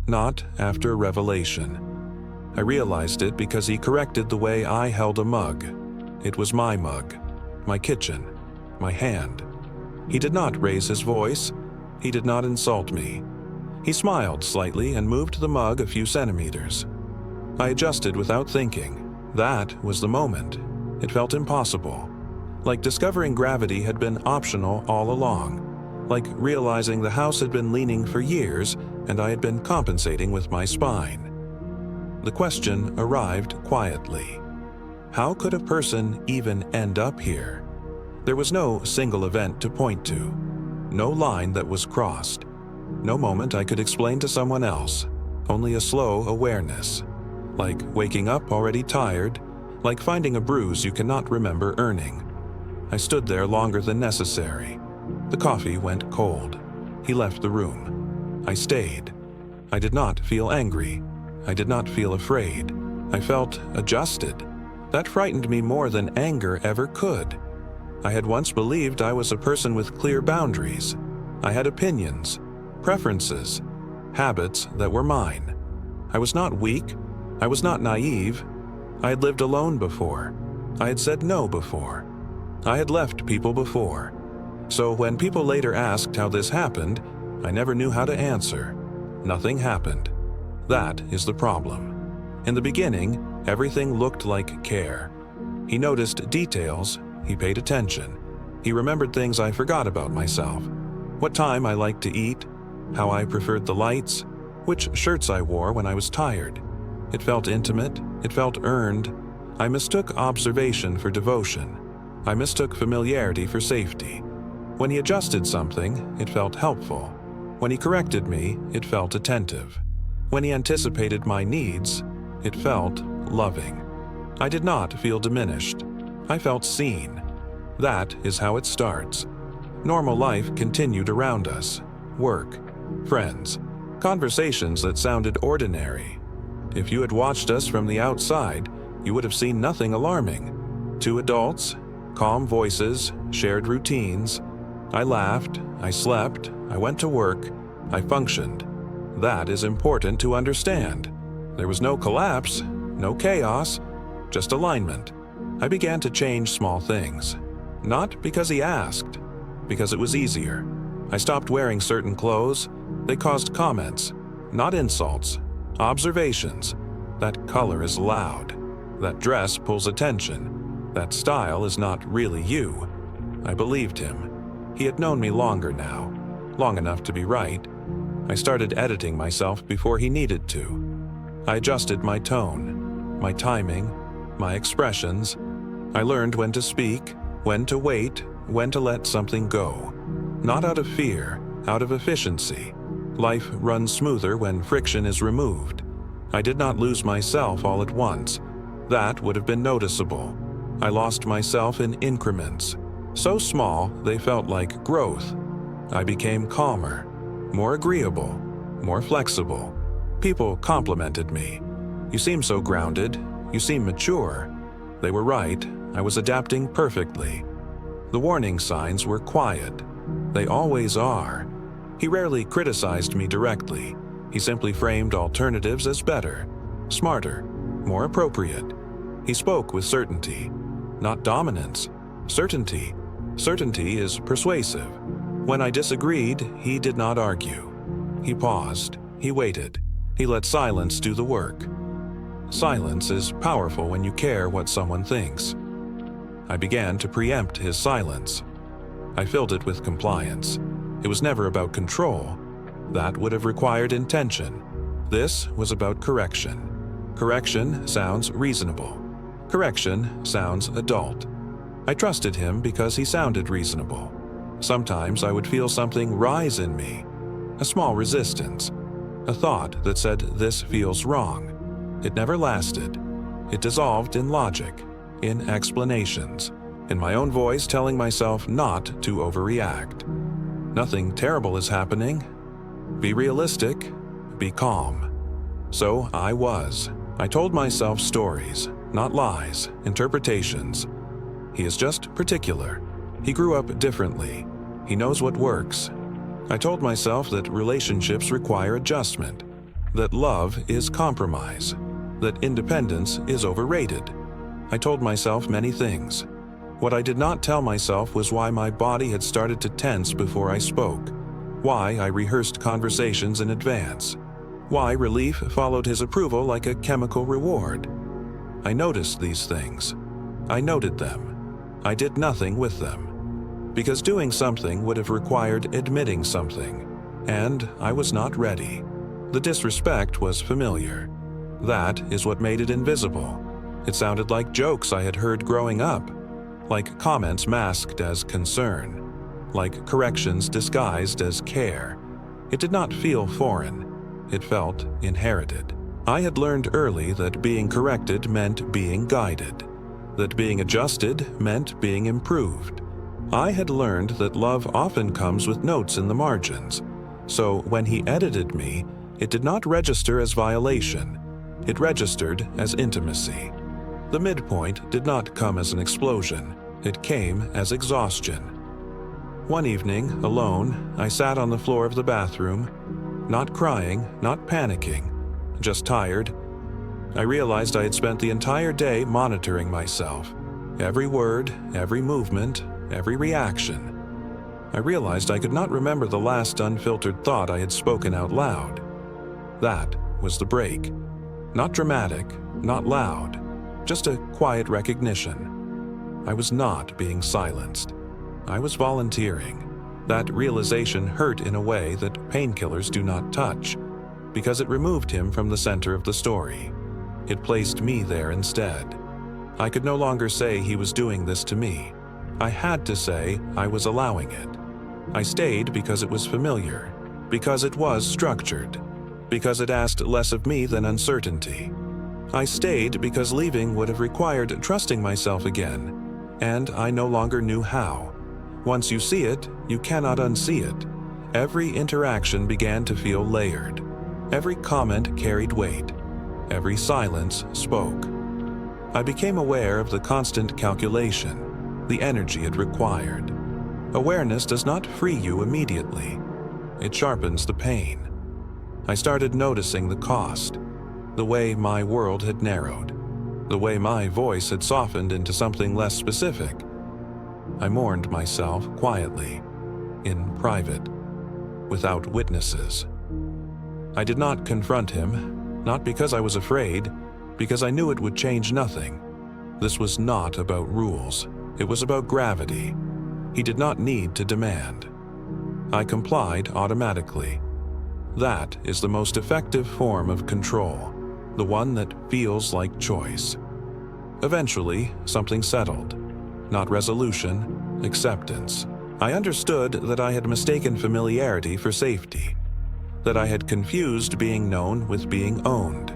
not after revelation. I realized it because he corrected the way I held a mug. It was my mug, my kitchen, my hand. He did not raise his voice. He did not insult me. He smiled slightly and moved the mug a few centimeters. I adjusted without thinking. That was the moment. It felt impossible. Like discovering gravity had been optional all along. Like realizing the house had been leaning for years and I had been compensating with my spine. The question arrived quietly. How could a person even end up here? There was no single event to point to. No line that was crossed. No moment I could explain to someone else. Only a slow awareness. Like waking up already tired. Like finding a bruise you cannot remember earning. I stood there longer than necessary. The coffee went cold. He left the room. I stayed. I did not feel angry. I did not feel afraid. I felt adjusted. That frightened me more than anger ever could. I had once believed I was a person with clear boundaries. I had opinions, preferences, habits that were mine. I was not weak. I was not naive. I had lived alone before. I had said no before. I had left people before. So when people later asked how this happened, I never knew how to answer. Nothing happened. That is the problem. In the beginning, everything looked like care. He noticed details. He paid attention. He remembered things I forgot about myself. What time I liked to eat, how I preferred the lights, which shirts I wore when I was tired. It felt intimate. It felt earned. I mistook observation for devotion. I mistook familiarity for safety. When he adjusted something, it felt helpful. When he corrected me, it felt attentive. When he anticipated my needs, it felt loving. I did not feel diminished. I felt seen. That is how it starts. Normal life continued around us. Work, friends, conversations that sounded ordinary. If you had watched us from the outside, you would have seen nothing alarming. Two adults, calm voices, shared routines. I laughed, I slept, I went to work, I functioned. That is important to understand. There was no collapse, no chaos, just alignment. I began to change small things. Not because he asked, because it was easier. I stopped wearing certain clothes. They caused comments, not insults, observations. That color is loud. That dress pulls attention. That style is not really you. I believed him. He had known me longer now, long enough to be right. I started editing myself before he needed to. I adjusted my tone, my timing, my expressions. I learned when to speak, when to wait, when to let something go. Not out of fear, out of efficiency. Life runs smoother when friction is removed. I did not lose myself all at once. That would have been noticeable. I lost myself in increments. So small, they felt like growth. I became calmer, more agreeable, more flexible. People complimented me. You seem so grounded. You seem mature. They were right. I was adapting perfectly. The warning signs were quiet. They always are. He rarely criticized me directly. He simply framed alternatives as better, smarter, more appropriate. He spoke with certainty, not dominance. Certainty. Certainty is persuasive. When I disagreed, he did not argue. He paused. He waited. He let silence do the work. Silence is powerful when you care what someone thinks. I began to preempt his silence. I filled it with compliance. It was never about control. That would have required intention. This was about correction. Correction sounds reasonable. Correction sounds adult. I trusted him because he sounded reasonable. Sometimes I would feel something rise in me, a small resistance, a thought that said this feels wrong. It never lasted. It dissolved in logic, in explanations, in my own voice telling myself not to overreact. Nothing terrible is happening. Be realistic, be calm. So I was. I told myself stories, not lies, interpretations. He is just particular. He grew up differently. He knows what works. I told myself that relationships require adjustment. that love is compromise, that independence is overrated. I told myself many things. What I did not tell myself was why my body had started to tense before I spoke, why I rehearsed conversations in advance, why relief followed his approval like a chemical reward. I noticed these things. I noted them. I did nothing with them. Because doing something would have required admitting something, and I was not ready. The disrespect was familiar. That is what made it invisible. It sounded like jokes I had heard growing up, like comments masked as concern, like corrections disguised as care. It did not feel foreign. It felt inherited. I had learned early that being corrected meant being guided, that being adjusted meant being improved. I had learned that love often comes with notes in the margins, so when he edited me, it did not register as violation. It registered as intimacy. The midpoint did not come as an explosion. It came as exhaustion. One evening, alone, I sat on the floor of the bathroom, not crying, not panicking, just tired. I realized I had spent the entire day monitoring myself. Every word, every movement, every reaction. I realized I could not remember the last unfiltered thought I had spoken out loud. That was the break. Not dramatic, not loud, just a quiet recognition. I was not being silenced. I was volunteering. That realization hurt in a way that painkillers do not touch, because it removed him from the center of the story. It placed me there instead. I could no longer say he was doing this to me. I had to say I was allowing it. I stayed because it was familiar, because it was structured, because it asked less of me than uncertainty. I stayed because leaving would have required trusting myself again, and I no longer knew how. Once you see it, you cannot unsee it. Every interaction began to feel layered. Every comment carried weight. Every silence spoke. I became aware of the constant calculation, the energy it required. Awareness does not free you immediately. It sharpens the pain. I started noticing the cost, the way my world had narrowed, the way my voice had softened into something less specific. I mourned myself quietly, in private, without witnesses. I did not confront him, not because I was afraid, because I knew it would change nothing. This was not about rules. It was about gravity. He did not need to demand. I complied automatically. That is the most effective form of control, the one that feels like choice. Eventually, something settled. Not resolution, acceptance. I understood that I had mistaken familiarity for safety, that I had confused being known with being owned.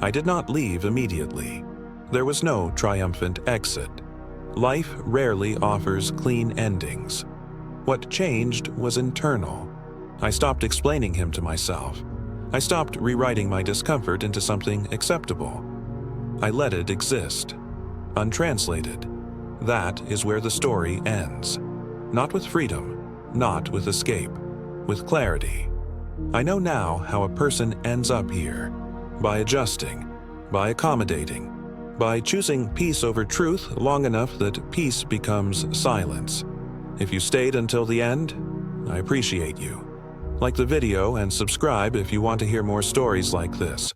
I did not leave immediately. There was no triumphant exit. Life rarely offers clean endings. What changed was internal. I stopped explaining him to myself. I stopped rewriting my discomfort into something acceptable. I let it exist, untranslated. That is where the story ends. Not with freedom, not with escape, with clarity. I know now how a person ends up here, by adjusting, by accommodating, by choosing peace over truth long enough that peace becomes silence. If you stayed until the end, I appreciate you. Like the video and subscribe if you want to hear more stories like this.